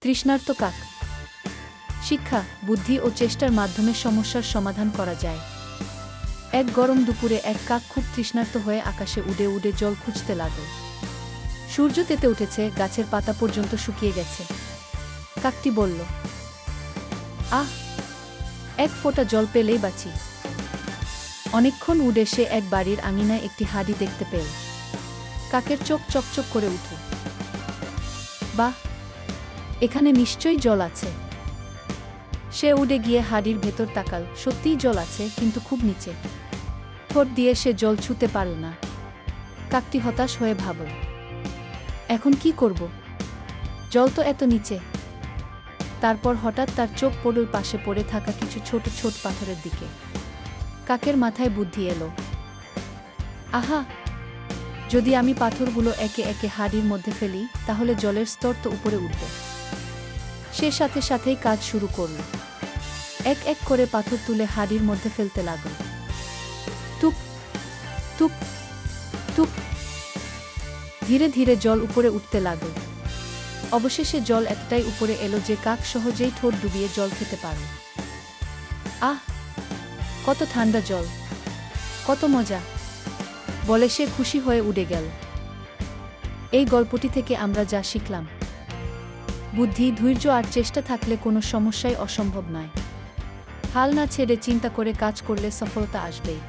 তৃষ্ণার্ত কাক। শিক্ষা, বুদ্ধি ও চেষ্টার মাধ্যমে সমস্যার সমাধান করা যায়। এক গরম দুপুরে এক কাক খুব তৃষ্ণার্ত হয়ে আকাশে উড়ে উড়ে জল খুঁজতে লাগল। সূর্য তেতে উঠেছে, গাছের পাতা পর্যন্ত শুকিয়ে গেছে। কাকটি বলল, আহ, এক ফোঁটা জল পেলেই বাঁচি। অনেকক্ষণ উড়ে সে এক বাড়ির আঙিনায় একটি হাঁড়ি দেখতে পেল। কাকের চোখ চকচক করে উঠল। বাহ, এখানে নিশ্চয়ই জল আছে। সে উড়ে গিয়ে হাঁড়ির ভেতর তাকাল। সত্যিই জল আছে, কিন্তু খুব নিচে। ঠোঁট দিয়ে সে জল ছুঁতে পারল না। কাকটি হতাশ হয়ে ভাবল, এখন কি করব? জল তো এত নিচে। তারপর হঠাৎ তার চোখ পড়ল পাশে পড়ে থাকা কিছু ছোট ছোট পাথরের দিকে। কাকের মাথায় বুদ্ধি এলো। আহা, যদি আমি পাথরগুলো একে একে হাঁড়ির মধ্যে ফেলি, তাহলে জলের স্তর তো উপরে উঠবে। সে সাথে সাথেই কাজ শুরু করল। এক এক করে পাথর তুলে হাঁড়ির মধ্যে ফেলতে লাগল। টুপ টুপ টুপ। ধীরে ধীরে জল উপরে উঠতে লাগল। অবশেষে জল এতটাই উপরে এলো যে কাক সহজেই ঠোঁট ডুবিয়ে জল খেতে পারল। আহ, কত ঠান্ডা জল, কত মজা বলে সে খুশি হয়ে উড়ে গেল। এই গল্পটি থেকে আমরা যা শিখলাম, বুদ্ধি, ধৈর্য আর চেষ্টা থাকলে কোনো সমস্যাই অসম্ভব নয়। হাল না ছেড়ে চিন্তা করে কাজ করলে সফলতা আসবেই।